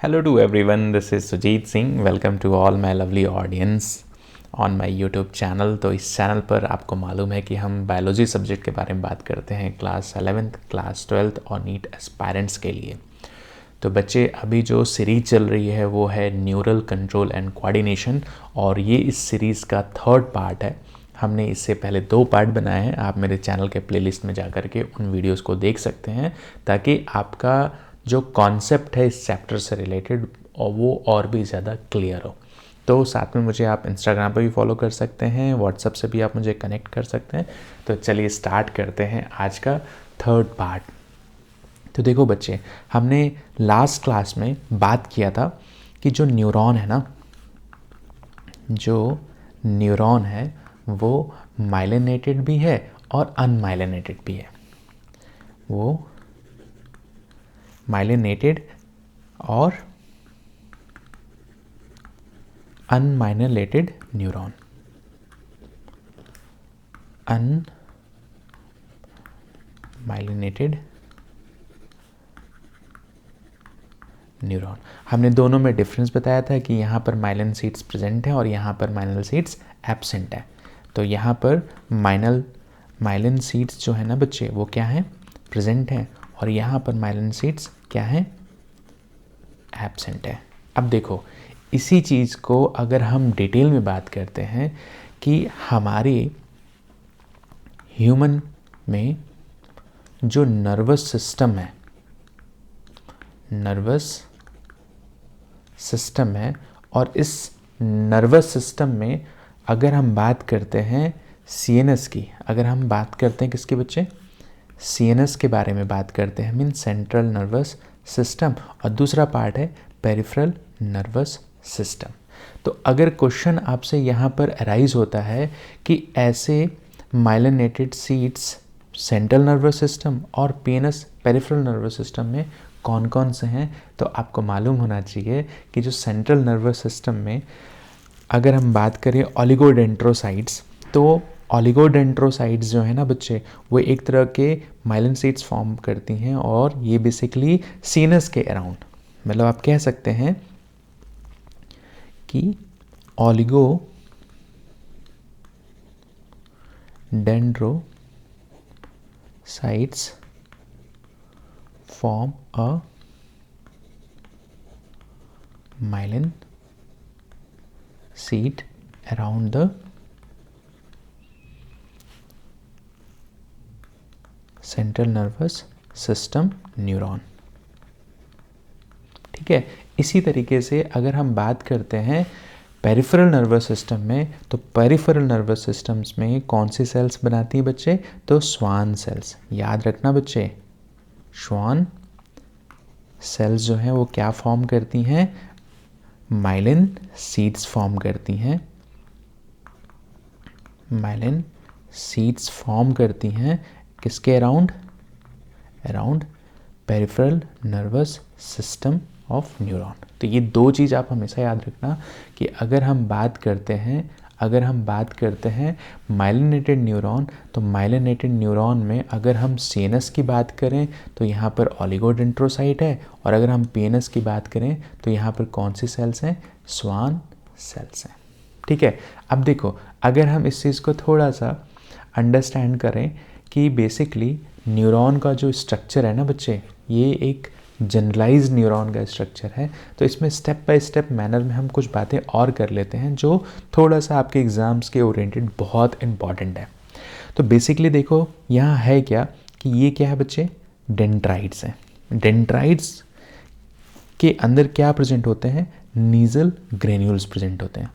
Hello to everyone, this is Sujit Singh. Welcome to all my lovely audience on my YouTube channel. तो इस channel पर आपको मालूम है कि हम बायोलॉजी सब्जेक्ट के बारे में बात करते हैं क्लास 11th, क्लास 12th और नीट एस्पायरेंट्स के लिए। तो बच्चे अभी जो सीरीज़ चल रही है वो है न्यूरल कंट्रोल एंड कोऑर्डिनेशन और ये इस सीरीज़ का थर्ड पार्ट है। हमने इससे पहले 2 पार्ट बनाए हैं, आप मेरे चैनल के प्लेलिस्ट में जा कर के उन वीडियोस को देख सकते हैं ताकि आपका जो कॉन्सेप्ट है इस चैप्टर से रिलेटेड और वो और भी ज़्यादा क्लियर हो। तो साथ में मुझे आप इंस्टाग्राम पर भी फॉलो कर सकते हैं, व्हाट्सएप से भी आप मुझे कनेक्ट कर सकते हैं। तो चलिए स्टार्ट करते हैं आज का थर्ड पार्ट। तो देखो बच्चे, हमने लास्ट क्लास में बात किया था कि जो न्यूरॉन है ना, जो न्यूरॉन है वो माइलिनेटेड भी है और अनमाइलिनेटेड भी है। वो माइलिनेटेड और अनमाइलिनेटेड न्यूरॉन, अनमाइलिनेटेड न्यूरॉन। हमने दोनों में डिफरेंस बताया था कि यहाँ पर माइलिन सीड्स प्रेजेंट हैं और यहाँ पर माइलिन सीड्स एब्सेंट है। तो यहाँ पर माइलिन सीड्स जो है ना बच्चे वो क्या हैं, प्रेजेंट हैं, और यहाँ पर माइलिन सीड्स क्या हैं, एब्सेंट है। अब देखो, इसी चीज़ को अगर हम डिटेल में बात करते हैं कि हमारे ह्यूमन में जो नर्वस सिस्टम है, और इस नर्वस सिस्टम में अगर हम बात करते हैं सीएनएस की, अगर हम बात करते हैं किसके बच्चे, सीएनएस के बारे में बात करते हैं, मीन सेंट्रल नर्वस सिस्टम, और दूसरा पार्ट है पेरिफेरल नर्वस सिस्टम। तो अगर क्वेश्चन आपसे यहाँ पर अराइज होता है कि ऐसे myelinated seeds central nervous system और पीएनएस पेरिफेरल नर्वस सिस्टम में कौन कौन से हैं, तो आपको मालूम होना चाहिए कि जो सेंट्रल नर्वस सिस्टम में अगर हम बात करें ओलिगोडेंड्रोसाइट्स, तो ओलिगोडेंड्रोसाइट्स जो है ना बच्चे वो एक तरह के माइलिन सीड्स फॉर्म करती हैं और ये बेसिकली सीनस के अराउंड, मतलब आप कह सकते हैं कि oligodendrocytes form a myelin sheet around the central nervous system neuron। ठीक है, इसी तरीके से अगर हम बात करते हैं पेरिफेरल नर्वस सिस्टम में, तो पेरिफेरल नर्वस सिस्टम्स में कौन सी सेल्स बनाती है बच्चे, तो स्वान सेल्स। याद रखना बच्चे, श्वान सेल्स जो हैं वो क्या फॉर्म करती हैं, माइलिन सीड्स फॉर्म करती हैं, माइलिन सीड्स फॉर्म करती हैं किसके around, around peripheral nervous system of neuron. तो ये 2 चीज़ आप हमेशा याद रखना कि अगर हम बात करते हैं माइलिनेटेड न्यूरॉन, तो माइलिनेटेड न्यूरॉन में अगर हम सीएनएस की बात करें तो यहाँ पर ओलिगोडेंड्रोसाइट है, और अगर हम पीएनएस की बात करें तो यहाँ पर कौन सी सेल्स हैं, स्वान सेल्स हैं। ठीक है, अब देखो, अगर हम इस चीज़ को थोड़ा सा अंडरस्टैंड करें कि बेसिकली न्यूरॉन का जो स्ट्रक्चर है ना बच्चे, ये एक जनरलाइज न्यूरॉन का स्ट्रक्चर है, तो इसमें स्टेप बाय स्टेप मैनर में हम कुछ बातें और कर लेते हैं जो थोड़ा सा आपके एग्ज़ाम्स के ओरिएंटेड बहुत इम्पॉर्टेंट है। तो बेसिकली देखो यहाँ है क्या कि ये क्या है बच्चे, डेंड्राइट्स हैं। डेंड्राइट्स के अंदर क्या प्रेजेंट होते हैं, नीजल ग्रेन्यूल्स प्रेजेंट होते हैं।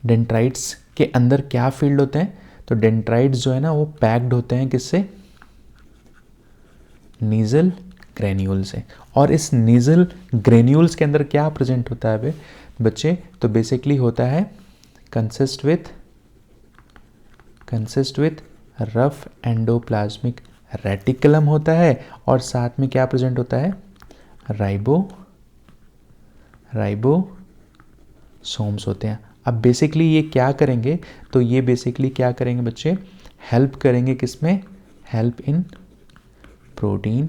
डेंड्राइट्स के अंदर क्या फील्ड होते हैं, तो डेंड्राइट्स जो है ना वो पैक्ड होते हैं किससे, नीजल ग्रेन्यूल से। और इस नीजल ग्रेन्यूल्स के अंदर क्या प्रेजेंट होता है बच्चे, तो बेसिकली होता है consist with rough endoplasmic reticulum होता है, और साथ में क्या प्रेजेंट होता है, राइबोसोम्स होते हैं। अब बेसिकली ये क्या करेंगे, तो ये बेसिकली क्या करेंगे बच्चे, हेल्प करेंगे किसमें, हेल्प इन प्रोटीन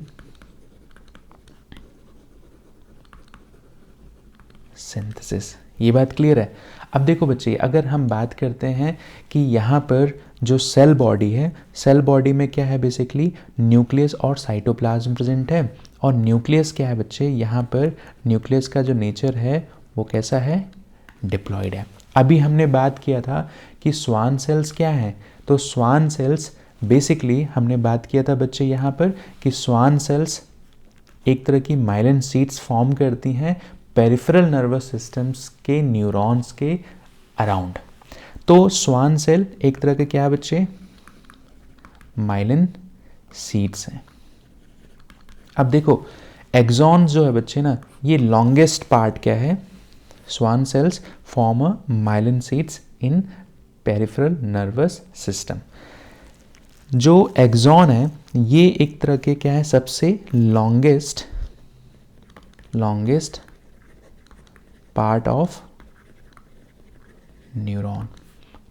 सिंथेसिस। ये बात क्लियर है। अब देखो बच्चे, अगर हम बात करते हैं कि यहाँ पर जो सेल बॉडी है, सेल बॉडी में क्या है, बेसिकली न्यूक्लियस और साइटोप्लाज्म प्रेजेंट है। और न्यूक्लियस क्या है बच्चे, यहाँ पर न्यूक्लियस का जो नेचर है वो कैसा है, डिप्लॉयड है। अभी हमने बात किया था कि स्वान सेल्स क्या हैं, तो स्वान सेल्स बेसिकली हमने बात किया था बच्चे यहाँ पर कि स्वान सेल्स एक तरह की माइलिन शीट्स फॉर्म करती हैं पेरिफेरल नर्वस सिस्टम्स के न्यूरॉन्स के अराउंड। तो स्वान सेल एक तरह के क्या है बच्चे, माइलिन शीट्स हैं। अब देखो एक्सॉन्स जो है बच्चे ना, ये लॉन्गेस्ट पार्ट क्या है, Schwann cells form a myelin sheets in peripheral nervous system. जो एक्सॉन है ये एक तरह के क्या है, सबसे longest part of neuron.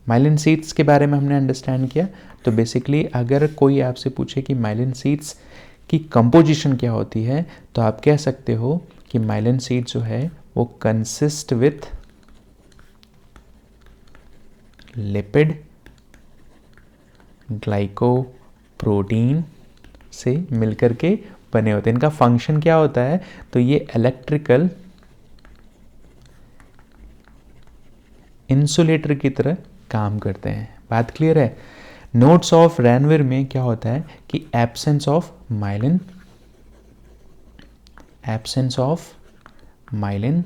Myelin sheets के बारे में हमने अंडरस्टैंड किया। तो बेसिकली अगर कोई आपसे पूछे कि माइलिन शीट्स की कंपोजिशन क्या होती है, तो आप कह सकते हो कि माइलिन शीट जो है वो कंसिस्ट विथ लिपिड ग्लाइकोप्रोटीन से मिलकर के बने होते हैं। इनका फंक्शन क्या होता है, तो ये इलेक्ट्रिकल इंसुलेटर की तरह काम करते हैं। बात क्लियर है। नोट्स ऑफ रैनविर में क्या होता है कि एब्सेंस ऑफ माइलिन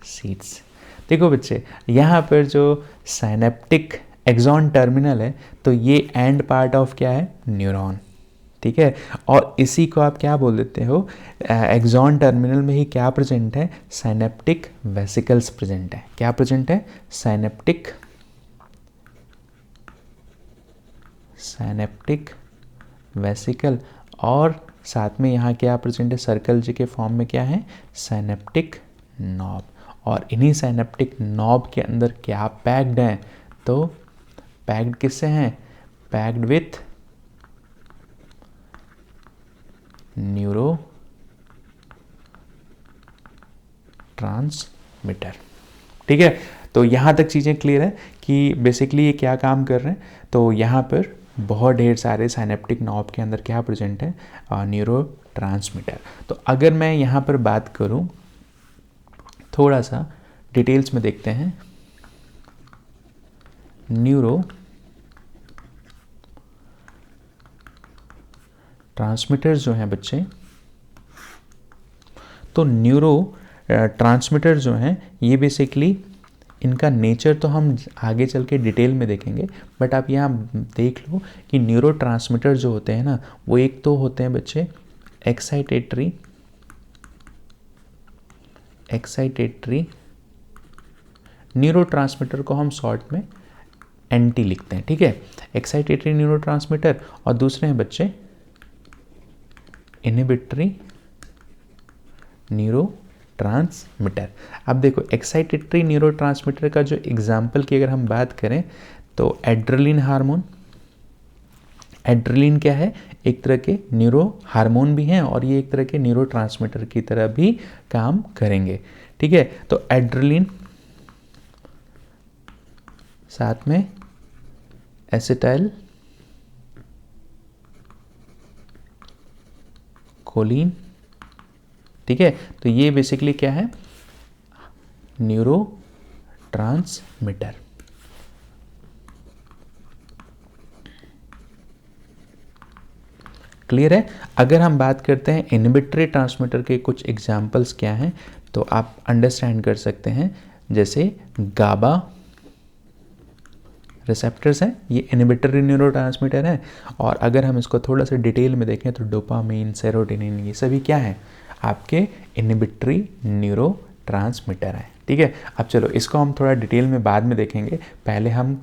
शीट्स। देखो बच्चे, यहाँ पर जो साइनेप्टिक एक्सॉन टर्मिनल है, तो ये एंड पार्ट ऑफ क्या है, न्यूरॉन। ठीक है, और इसी को आप क्या बोल देते हो, एक्सॉन टर्मिनल में ही क्या प्रेजेंट है, साइनेप्टिक वेसिकल्स प्रेजेंट है। क्या प्रेजेंट है, साइनेप्टिक वेसिकल, और साथ में यहाँ क्या प्रेजेंट है, सर्कल जी के फॉर्म में क्या है, साइनेप्टिक नॉब। और इन्हीं साइनेप्टिक नॉब के अंदर क्या पैक्ड हैं, तो पैक्ड किससे हैं, पैक्ड विथ न्यूरो ट्रांसमीटर। ठीक है, तो यहाँ तक चीज़ें क्लियर है कि बेसिकली ये क्या काम कर रहे हैं। तो यहाँ पर बहुत ढेर सारे साइनेप्टिक नॉब के अंदर क्या प्रेजेंट है, न्यूरो ट्रांसमीटर। तो अगर मैं यहाँ पर बात करूँ, थोड़ा सा डिटेल्स में देखते हैं। न्यूरो ट्रांसमीटर्स जो हैं बच्चे, तो न्यूरो ट्रांसमीटर जो हैं ये बेसिकली इनका नेचर तो हम आगे चल के डिटेल में देखेंगे, बट आप यहाँ देख लो कि न्यूरो ट्रांसमीटर जो होते हैं ना, वो एक तो होते हैं बच्चे एक्साइटेटरी न्यूरो ट्रांसमीटर को हम शॉर्ट में एनटी लिखते हैं। ठीक है, एक्साइटेटरी न्यूरो ट्रांसमीटर, और दूसरे हैं बच्चे इनहिबिटरी न्यूरो ट्रांसमीटर। अब देखो एक्साइटेटरी न्यूरो ट्रांसमीटर का जो एग्जाम्पल की अगर हम बात करें, तो एड्रेलिन हार्मोन। एड्रेलिन क्या है, एक तरह के न्यूरो हार्मोन भी हैं और ये एक तरह के न्यूरो ट्रांसमीटर की तरह भी काम करेंगे। ठीक है, तो एड्रेलिन, साथ में एसिटाइल कोलिन। ठीक है, तो ये बेसिकली क्या है, न्यूरो ट्रांसमीटर। क्लियर है। अगर हम बात करते हैं इनहिबिटरी ट्रांसमीटर के कुछ एग्जांपल्स क्या हैं, तो आप अंडरस्टैंड कर सकते हैं, जैसे गाबा रिसेप्टर्स हैं, ये इनहिबिटरी न्यूरोट्रांसमीटर है। और अगर हम इसको थोड़ा सा डिटेल में देखें, तो डोपामिन, सेरोटोनिन, ये सभी क्या हैं, आपके इनहिबिटरी न्यूरोट्रांसमीटर हैं। ठीक है, अब चलो इसको हम थोड़ा डिटेल में बाद में देखेंगे, पहले हम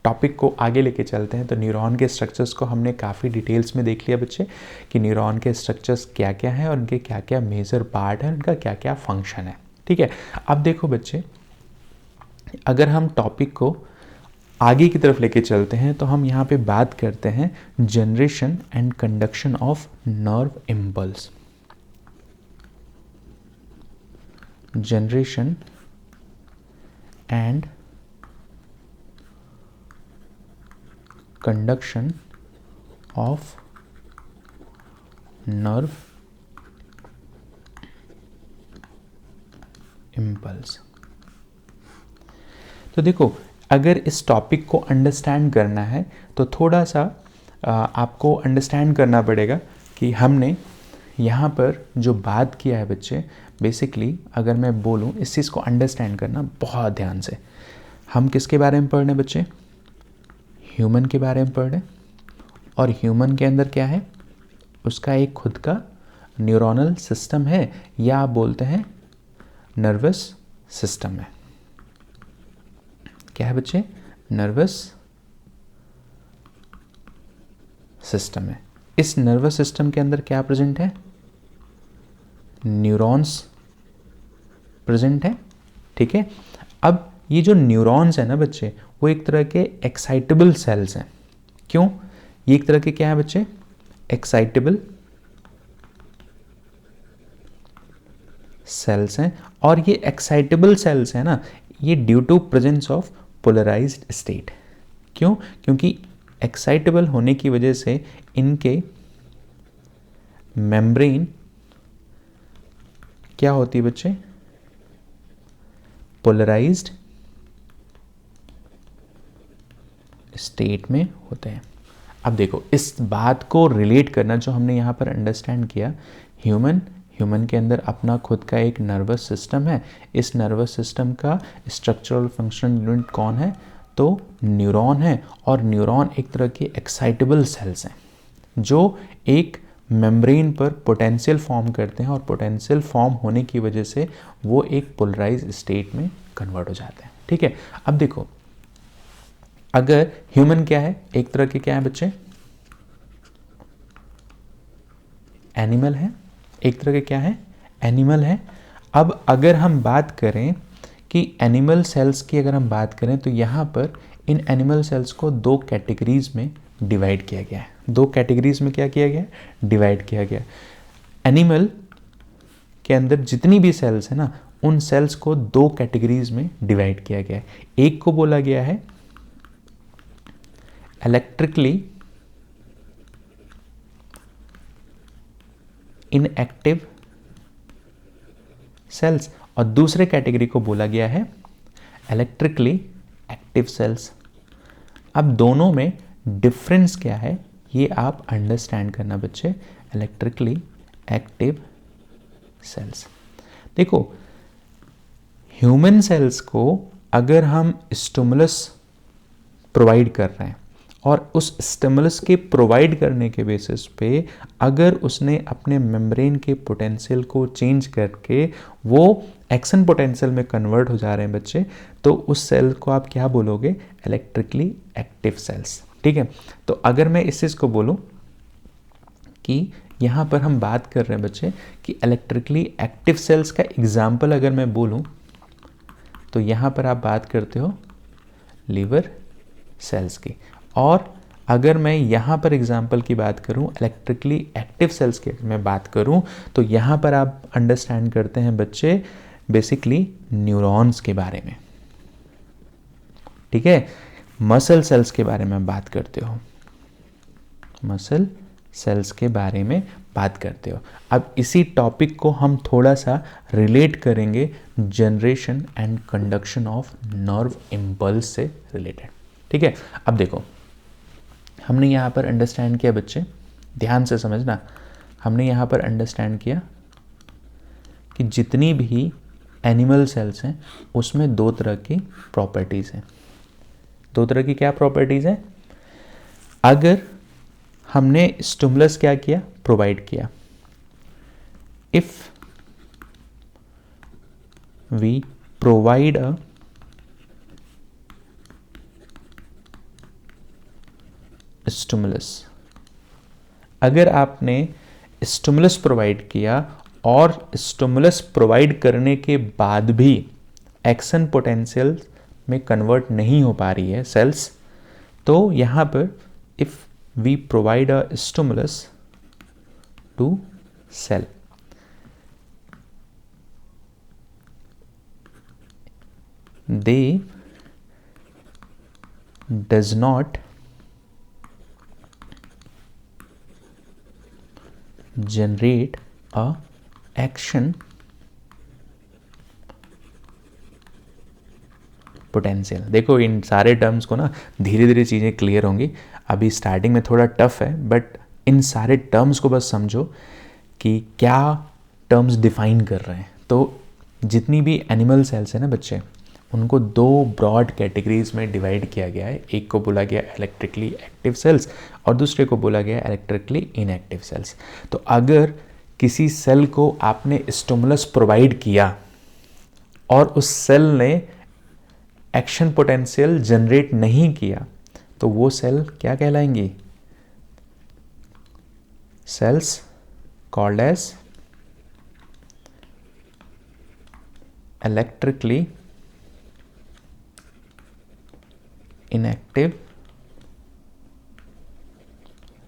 टॉपिक को आगे लेके चलते हैं। तो न्यूरॉन के स्ट्रक्चर्स को हमने काफ़ी डिटेल्स में देख लिया बच्चे, कि न्यूरॉन के स्ट्रक्चर्स क्या क्या हैं और उनके क्या क्या मेजर पार्ट हैं, उनका क्या क्या फंक्शन है। ठीक है, अब देखो बच्चे, अगर हम टॉपिक को आगे की तरफ लेके चलते हैं, तो हम यहाँ पे बात करते हैं generation and conduction of nerve impulse. generation and conduction of nerve impulse। तो देखो, अगर इस टॉपिक को अंडरस्टैंड करना है तो थोड़ा सा आपको अंडरस्टैंड करना पड़ेगा कि हमने यहाँ पर जो बात किया है बच्चे, बेसिकली अगर मैं बोलूँ इस चीज़ को अंडरस्टैंड करना बहुत ध्यान से। हम किसके बारे में पढ़ रहे हैं बच्चे? ह्यूमन के बारे में पढ़ रहे हैं, और ह्यूमन के अंदर क्या है? उसका एक खुद का न्यूरोनल सिस्टम है, या आप बोलते हैं नर्वस सिस्टम है। क्या है बच्चे? नर्वस सिस्टम है। इस नर्वस सिस्टम के अंदर क्या प्रेजेंट है? न्यूरॉन्स प्रेजेंट है। ठीक है, अब ये जो न्यूरॉन्स है ना बच्चे, वो एक तरह के एक्साइटेबल सेल्स हैं। क्यों? ये एक तरह के क्या है बच्चे? एक्साइटेबल सेल्स हैं। और ये एक्साइटेबल सेल्स हैं ना, ये due to presence of polarized state. क्यों? क्योंकि एक्साइटेबल होने की वजह से इनके मेम्ब्रेन क्या होती है बच्चे? पोलराइज्ड स्टेट में होते हैं। अब देखो, इस बात को रिलेट करना जो हमने यहाँ पर अंडरस्टैंड किया, ह्यूमन के अंदर अपना खुद का एक नर्वस सिस्टम है। इस नर्वस सिस्टम का स्ट्रक्चरल फंक्शनल यूनिट कौन है? तो न्यूरॉन है। और न्यूरॉन एक तरह के एक्साइटेबल सेल्स हैं जो एक मेम्ब्रेन पर पोटेंशियल फॉर्म करते हैं, और पोटेंशियल फॉर्म होने की वजह से वो एक पोलराइज स्टेट में कन्वर्ट हो जाते हैं। ठीक है, अब देखो, अगर ह्यूमन क्या है? एक तरह के क्या है बच्चे? एनिमल है। एक तरह के क्या है? एनिमल है। अब अगर हम बात करें कि एनिमल सेल्स की अगर हम बात करें, तो यहाँ पर इन एनिमल सेल्स को दो कैटेगरीज में डिवाइड किया गया है। दो कैटेगरीज में क्या किया गया? डिवाइड किया गया। एनिमल के अंदर जितनी भी सेल्स है ना, उन सेल्स को दो कैटेगरीज में डिवाइड किया गया है। एक को बोला गया है इलेक्ट्रिकली इनएक्टिव सेल्स, और दूसरे कैटेगरी को बोला गया है इलेक्ट्रिकली एक्टिव सेल्स। अब दोनों में डिफरेंस क्या है ये आप अंडरस्टैंड करना बच्चे। इलेक्ट्रिकली एक्टिव सेल्स, देखो, ह्यूमन सेल्स को अगर हम स्टिमुलस प्रोवाइड कर रहे हैं, और उस स्टिमुलस के प्रोवाइड करने के बेसिस पे अगर उसने अपने मेम्ब्रेन के पोटेंशियल को चेंज करके वो एक्शन पोटेंशियल में कन्वर्ट हो जा रहे हैं बच्चे, तो उस सेल को आप क्या बोलोगे? Electrically active cells. ठीक है, तो अगर मैं इस चीज़ को बोलूँ कि यहाँ पर हम बात कर रहे हैं बच्चे कि इलेक्ट्रिकली एक्टिव सेल्स का एग्जाम्पल अगर मैं बोलूँ, तो यहाँ पर आप बात करते हो लीवर सेल्स की। और अगर मैं यहाँ पर एग्जाम्पल की बात करूँ इलेक्ट्रिकली एक्टिव सेल्स की मैं बात करूँ, तो यहाँ पर आप अंडरस्टैंड करते हैं बच्चे बेसिकली न्यूरॉन्स के बारे में। ठीक है, मसल सेल्स के बारे में बात करते हो, मसल सेल्स के बारे में बात करते हो। अब इसी टॉपिक को हम थोड़ा सा रिलेट करेंगे generation and conduction of nerve impulse से रिलेटेड। ठीक है, अब देखो, हमने यहाँ पर अंडरस्टैंड किया बच्चे, ध्यान से समझना, हमने यहाँ पर अंडरस्टैंड किया कि जितनी भी एनिमल सेल्स हैं उसमें दो तरह की प्रॉपर्टीज़ हैं। दो तरह की क्या प्रॉपर्टीज़ हैं? अगर हमने स्टिमुलस क्या किया? प्रोवाइड किया। If we provide a stimulus, अगर आपने स्टिमुलस प्रोवाइड किया और स्टिमुलस प्रोवाइड करने के बाद भी एक्शन पोटेंशियल में कन्वर्ट नहीं हो पा रही है सेल्स, तो यहाँ पर if we provide a stimulus to cell, they does not generate a action potential. देखो इन सारे टर्म्स को ना धीरे धीरे चीज़ें क्लियर होंगी, अभी स्टार्टिंग में थोड़ा टफ है, बट इन सारे टर्म्स को बस समझो कि क्या टर्म्स डिफाइन कर रहे हैं। तो जितनी भी एनिमल सेल्स हैं ना बच्चे, उनको दो ब्रॉड कैटेगरीज में डिवाइड किया गया है। एक को बोला गया इलेक्ट्रिकली एक्टिव सेल्स और दूसरे को बोला गया इलेक्ट्रिकली इनएक्टिव सेल्स। तो अगर किसी सेल को आपने स्टिमुलस प्रोवाइड किया और उस सेल ने एक्शन पोटेंशियल जनरेट नहीं किया, तो वो सेल क्या कहलाएंगी? Cells called as electrically inactive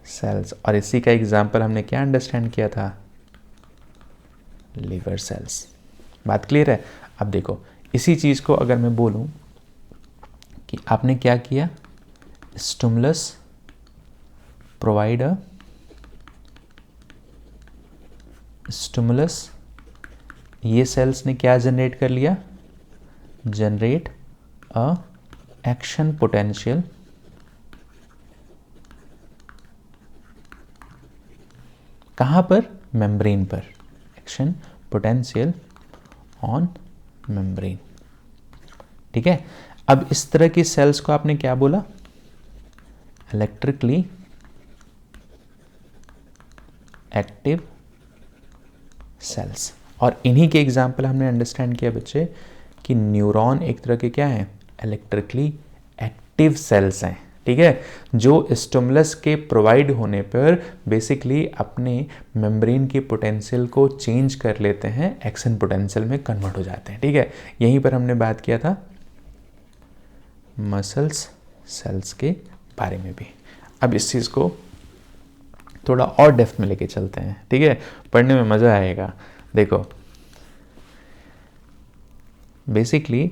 cells. और इसी का एग्जाम्पल हमने क्या अंडरस्टैंड किया था? Liver cells. बात क्लियर है? अब देखो इसी चीज़ को अगर मैं बोलूं कि आपने क्या किया, स्टिमुलस प्रोवाइड अ स्टिमुलस, ये सेल्स ने क्या जनरेट कर लिया? जनरेट अ एक्शन पोटेंशियल कहाँ पर? मेम्ब्रेन पर। Action potential on membrane. ठीक है, अब इस तरह की सेल्स को आपने क्या बोला? Electrically active sales. और इन्हीं के एग्जाम्पल हमने अंडरस्टैंड किया बच्चे कि न्यूरॉन एक तरह के क्या हैं? इलेक्ट्रिकली एक्टिव सेल्स हैं। ठीक है, जो स्टिमुलस के प्रोवाइड होने पर बेसिकली अपने मेम्ब्रेन के पोटेंशियल को चेंज कर लेते हैं, एक्शन पोटेंशियल में कन्वर्ट हो जाते हैं। ठीक है, यहीं पर हमने बात किया था मसल्स सेल्स के बारे में भी। अब इस चीज़ को थोड़ा और डेप्थ में लेके चलते हैं। ठीक है, पढ़ने में मज़ा आएगा। देखो बेसिकली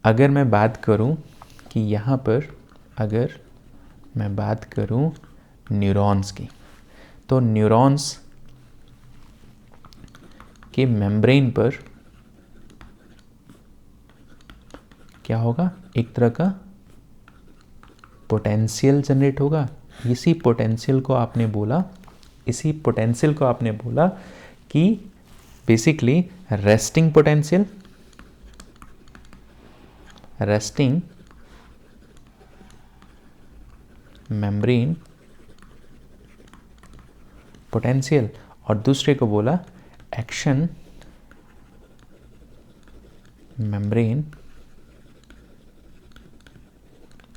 अगर मैं बात करूं कि यहाँ पर अगर मैं बात करूं न्यूरॉन्स की, तो न्यूरॉन्स के मेम्ब्रेन पर क्या होगा? एक तरह का पोटेंशियल जनरेट होगा। इसी पोटेंशियल को आपने बोला कि basically resting potential, resting membrane potential, और दूसरे को बोला एक्शन मेम्ब्रेन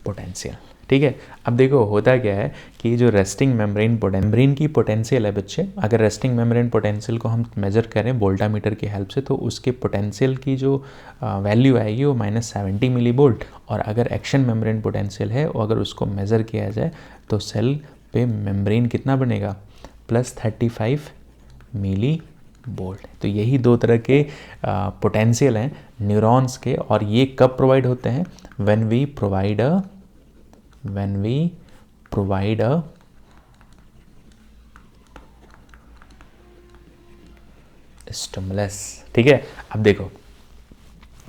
पोटेंशियल। ठीक है, अब देखो होता क्या है कि जो रेस्टिंग मेम्ब्रेन की पोटेंशियल है बच्चे, अगर रेस्टिंग मेम्ब्रेन पोटेंशियल को हम मेज़र करें वोल्टामीटर की हेल्प से, तो उसके पोटेंशियल की जो वैल्यू आएगी वो -70 मिली वोल्ट। और अगर एक्शन मेम्ब्रेन पोटेंशियल है और अगर उसको मेज़र किया जाए तो सेल पे मेम्ब्रेन कितना बनेगा? +35 मिली वोल्ट। तो यही दो तरह के पोटेंशियल हैं न्यूरॉन्स के, और ये कब प्रोवाइड होते हैं? When we provide a stimulus. ठीक है, अब देखो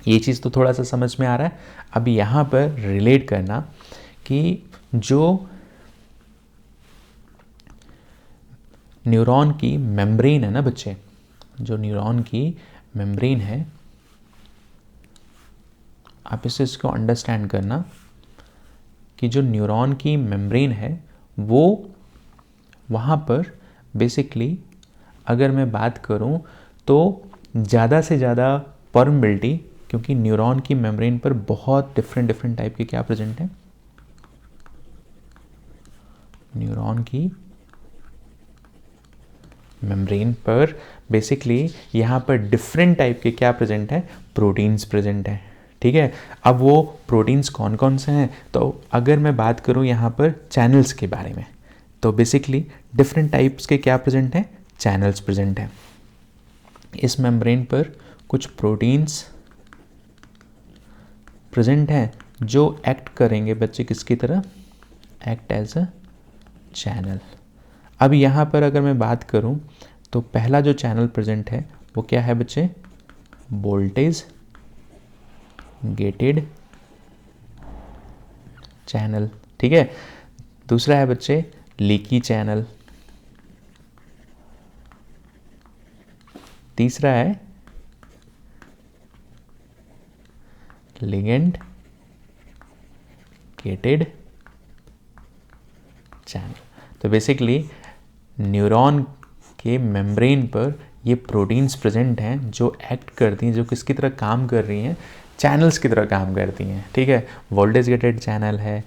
ये चीज़ तो थोड़ा सा समझ में आ रहा है। अब यहाँ पर रिलेट करना कि जो न्यूरॉन की मेम्ब्रेन है ना बच्चे, जो न्यूरॉन की मेम्ब्रेन है, आप इसको अंडरस्टैंड करना कि जो न्यूरॉन की मेम्ब्रेन है वो वहाँ पर बेसिकली अगर मैं बात करूँ तो ज़्यादा से ज़्यादा परमिबिलिटी, क्योंकि न्यूरॉन की मेम्ब्रेन पर बहुत डिफरेंट टाइप के क्या प्रेजेंट हैं? न्यूरॉन की मेम्ब्रेन पर बेसिकली यहाँ पर डिफरेंट टाइप के क्या प्रेजेंट है? प्रोटीन्स प्रेजेंट हैं। ठीक है, अब वो प्रोटीन्स कौन कौन से हैं? तो अगर मैं बात करूँ यहाँ पर चैनल्स के बारे में, तो बेसिकली डिफरेंट टाइप्स के क्या प्रेजेंट हैं? चैनल्स प्रेजेंट हैं। इस मेम्ब्रेन पर कुछ प्रोटीन्स प्रेजेंट हैं जो एक्ट करेंगे बच्चे किसकी तरह, एक्ट एज अ चैनल। अब यहाँ पर अगर मैं बात करूँ तो पहला जो चैनल प्रेजेंट है वो क्या है बच्चे, वोल्टेज गेटेड चैनल, ठीक है। दूसरा है बच्चे लीकी चैनल, तीसरा है लिगेंड गेटेड चैनल। तो बेसिकली न्यूरॉन के मेम्ब्रेन पर ये प्रोटीन्स प्रेजेंट हैं जो एक्ट करती हैं, जो किसकी तरह काम कर रही हैं, चैनल्स की तरह काम करती हैं, ठीक है। वोल्टेज गेटेड चैनल है,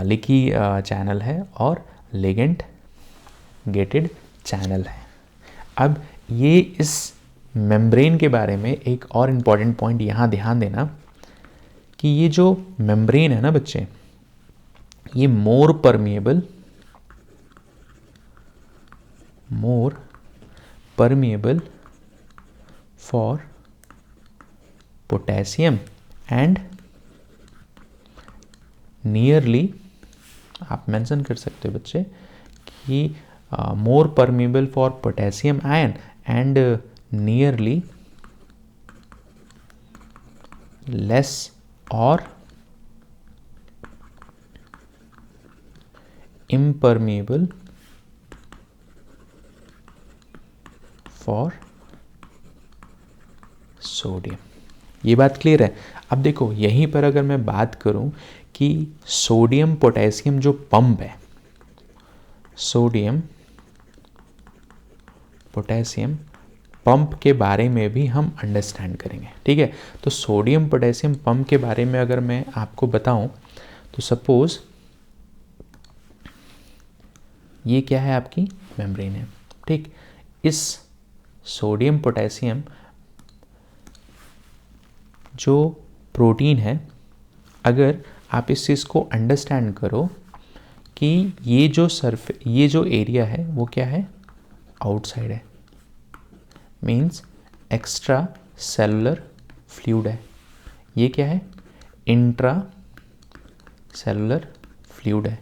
लीकी चैनल है और लिगेंड गेटेड चैनल है। अब ये इस मेम्ब्रेन के बारे में एक और इम्पॉर्टेंट पॉइंट यहाँ ध्यान देना कि ये जो मेम्ब्रेन है ना बच्चे, ये more permeable for potassium and nearly, आप मेंशन कर सकते हो बच्चे कि more permeable for potassium ion and nearly less और impermeable फॉर सोडियम। ये बात क्लियर है। अब देखो यहीं पर अगर मैं बात करूं कि सोडियम पोटेशियम जो पंप है, सोडियम पोटेशियम पंप के बारे में भी हम अंडरस्टैंड करेंगे, ठीक है। तो सोडियम पोटेशियम पंप के बारे में अगर मैं आपको बताऊं तो सपोज ये क्या है, आपकी मेम्ब्रेन है, ठीक। इस सोडियम पोटेशियम जो प्रोटीन है, अगर आप इस चीज़ को अंडरस्टैंड करो कि ये जो एरिया है वो क्या है, आउटसाइड है, मीन्स एक्स्ट्रा सेलुलर फ्लूइड है। ये क्या है, इंट्रा सेलुलर फ्लूइड है।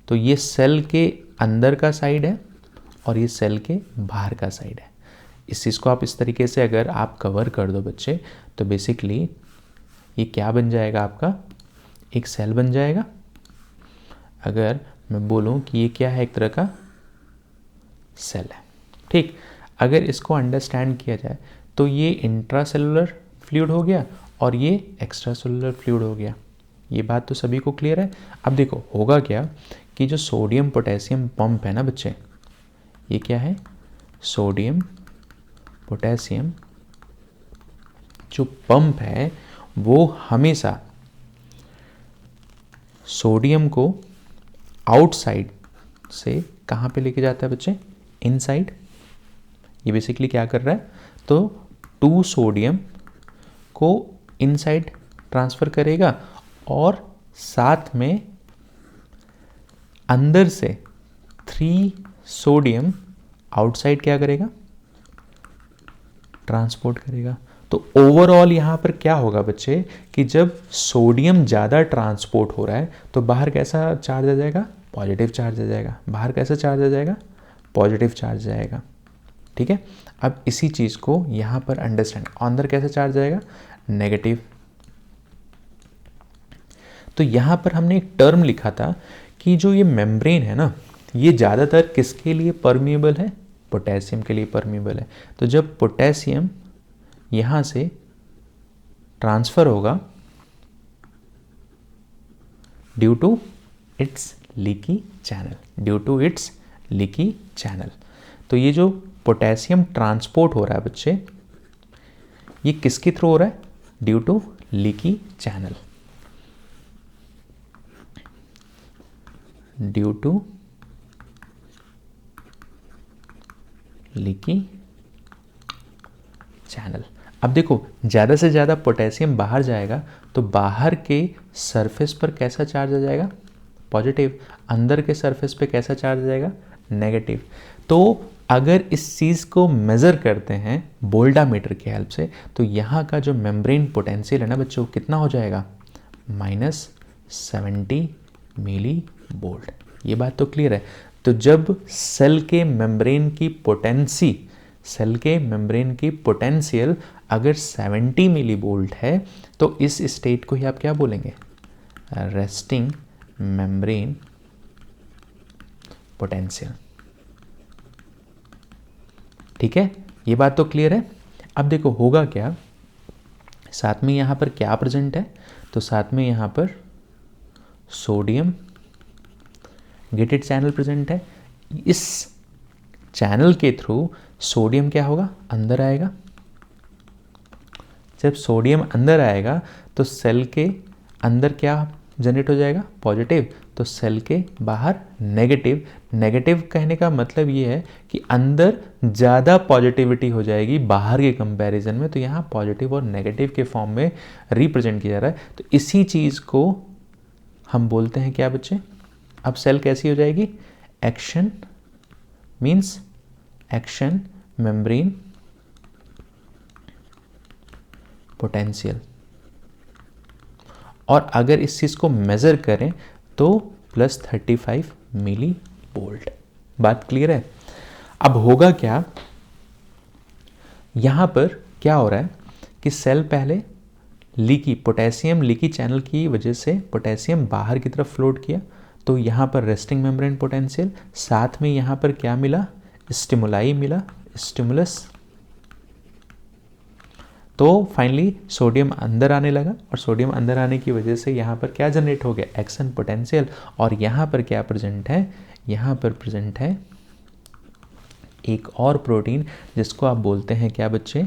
तो ये सेल के अंदर का साइड है और ये सेल के बाहर का साइड है। इस चीज़ को आप इस तरीके से अगर आप कवर कर दो बच्चे, तो बेसिकली ये क्या बन जाएगा, आपका एक सेल बन जाएगा। अगर मैं बोलूँ कि ये क्या है, एक तरह का सेल है, ठीक। अगर इसको अंडरस्टैंड किया जाए तो ये इंट्रासेलुलर फ्लूइड हो गया और ये एक्स्ट्रा सेलुलर फ्लूइड हो गया। ये बात तो सभी को क्लियर है। अब देखो होगा क्या कि जो सोडियम पोटेशियम पंप है ना बच्चे, ये क्या है, सोडियम पोटेशियम जो पंप है वो हमेशा सोडियम को आउटसाइड से कहाँ पे लेके जाता है बच्चे, इनसाइड। ये बेसिकली क्या कर रहा है, तो 2 सोडियम को इनसाइड ट्रांसफ़र करेगा और साथ में अंदर से 3 सोडियम आउटसाइड क्या करेगा, ट्रांसपोर्ट करेगा। तो ओवरऑल यहाँ पर क्या होगा बच्चे कि जब सोडियम ज़्यादा ट्रांसपोर्ट हो रहा है तो बाहर कैसा चार्ज आ जाएगा, पॉजिटिव चार्ज आ जाएगा। बाहर कैसा चार्ज आ जाएगा, पॉजिटिव चार्ज आएगा, ठीक है। अब इसी चीज़ को यहाँ पर अंडरस्टैंड, अंदर कैसा चार्ज आएगा, नेगेटिव। तो यहाँ पर हमने एक टर्म लिखा था कि जो ये मेम्ब्रेन है ना, ये ज़्यादातर किसके लिए परमिएबल है, पोटेशियम के लिए परमिएबल है। तो जब पोटेशियम यहाँ से ट्रांसफ़र होगा due to its leaky channel, तो ये जो पोटेशियम ट्रांसपोर्ट हो रहा है बच्चे, ये किसके थ्रू हो रहा है, due to leaky channel, due to leaky channel. अब देखो ज़्यादा से ज़्यादा पोटेशियम बाहर जाएगा तो बाहर के सरफेस पर कैसा चार्ज आ जाएगा, पॉजिटिव। अंदर के सरफेस पे कैसा चार्ज आ जाएगा, नेगेटिव। तो अगर इस चीज़ को मेज़र करते हैं वोल्टामीटर की हेल्प से, तो यहाँ का जो मेम्ब्रेन पोटेंशियल है ना बच्चों, कितना हो जाएगा, -70 मिली वोल्ट। ये बात तो क्लियर है। तो जब सेल के मेम्ब्रेन की पोटेंशियल अगर 70 मिली वोल्ट है तो इस स्टेट को ही आप क्या बोलेंगे? Resting membrane potential. ठीक है, ये बात तो क्लियर है। अब देखो होगा क्या, साथ में यहाँ पर क्या प्रेजेंट है? तो साथ में यहाँ पर सोडियम गेटेड चैनल प्रेजेंट है। इस चैनल के थ्रू सोडियम क्या होगा? अंदर आएगा। जब सोडियम अंदर आएगा तो सेल के अंदर क्या जनरेट हो जाएगा? पॉजिटिव। तो सेल के बाहर नेगेटिव। नेगेटिव कहने का मतलब ये है कि अंदर ज़्यादा पॉजिटिविटी हो जाएगी बाहर के कंपैरिजन में। तो यहाँ पॉजिटिव और नेगेटिव के फॉर्म में रिप्रेजेंट किया जा रहा है। तो इसी चीज़ को हम बोलते हैं क्या बच्चे? अब सेल कैसी हो जाएगी? Action means action membrane potential. और अगर इस चीज़ को मेज़र करें तो +35 मिली वोल्ट। बात क्लियर है? अब होगा क्या, यहाँ पर क्या हो रहा है कि सेल पहले पोटेशियम लीकी चैनल की वजह से पोटेशियम बाहर की तरफ फ्लोट किया, तो यहाँ पर रेस्टिंग मेम्ब्रेन पोटेंशियल, साथ में यहाँ पर क्या मिला? स्टिमुलाई मिला, स्टिमुलस। तो फाइनली सोडियम अंदर आने लगा और सोडियम अंदर आने की वजह से यहाँ पर क्या जनरेट हो गया? Action potential. और यहाँ पर क्या प्रेजेंट है? यहाँ पर प्रेजेंट है एक और प्रोटीन जिसको आप बोलते हैं क्या बच्चे?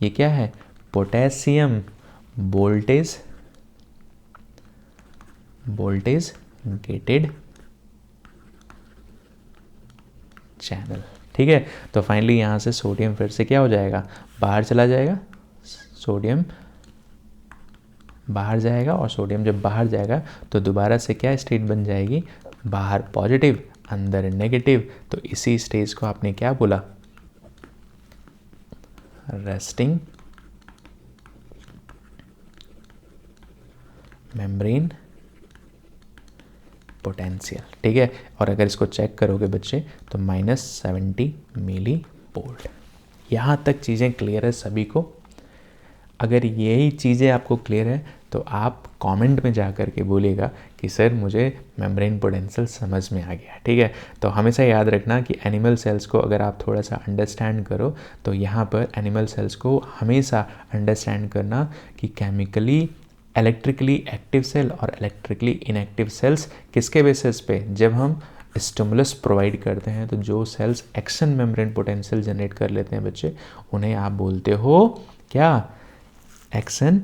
ये क्या है? Potassium voltage gated channel. ठीक है, तो फाइनली यहाँ से सोडियम फिर से क्या हो जाएगा? बाहर चला जाएगा। सोडियम बाहर जाएगा और सोडियम जब बाहर जाएगा तो दोबारा से क्या स्टेट बन जाएगी? बाहर पॉजिटिव, अंदर नेगेटिव। तो इसी स्टेज को आपने क्या बोला? Resting membrane potential. ठीक है, और अगर इसको चेक करोगे बच्चे तो -70 मिली वोल्ट। यहाँ तक चीज़ें क्लियर है सभी को? अगर यही चीज़ें आपको क्लियर है तो आप कमेंट में जा कर के बोलिएगा कि सर मुझे मेम्ब्रेन पोटेंशियल समझ में आ गया। ठीक है, तो हमेशा याद रखना कि एनिमल सेल्स को अगर आप थोड़ा सा अंडरस्टैंड करो तो यहाँ पर एनिमल सेल्स को हमेशा अंडरस्टैंड करना कि केमिकली इलेक्ट्रिकली एक्टिव सेल और इलेक्ट्रिकली इनएक्टिव सेल्स किसके बेसिस पे? जब हम स्टिमुलस प्रोवाइड करते हैं तो जो cells action membrane potential generate कर लेते हैं बच्चे, उन्हें आप बोलते हो क्या? Action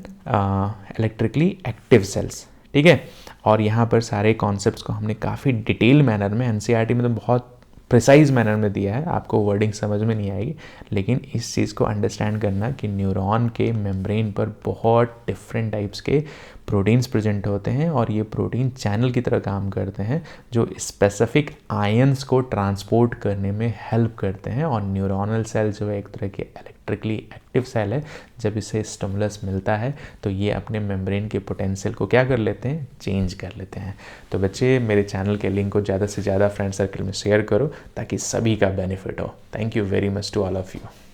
electrically active cells. ठीक है, और यहाँ पर सारे कॉन्सेप्ट्स को हमने काफ़ी डिटेल मैनर में एनसीईआरटी में तो बहुत प्रिसाइज मैनर में दिया है, आपको वर्डिंग समझ में नहीं आएगी, लेकिन इस चीज़ को अंडरस्टैंड करना कि न्यूरॉन के मेम्ब्रेन पर बहुत डिफरेंट टाइप्स के प्रोटीन्स प्रेजेंट होते हैं और ये प्रोटीन चैनल की तरह काम करते हैं जो स्पेसिफिक आयंस को ट्रांसपोर्ट करने में हेल्प करते हैं। और न्यूरोनल सेल जो है एक तरह के इलेक्ट्रिकली एक्टिव सेल है, जब इसे स्टिमुलस मिलता है तो ये अपने मेम्ब्रेन के पोटेंशियल को क्या कर लेते हैं? चेंज कर लेते हैं। तो बच्चे मेरे चैनल के लिंक को ज़्यादा से ज़्यादा फ्रेंड सर्कल में शेयर करो ताकि सभी का बेनिफिट हो। Thank you very much to all of you.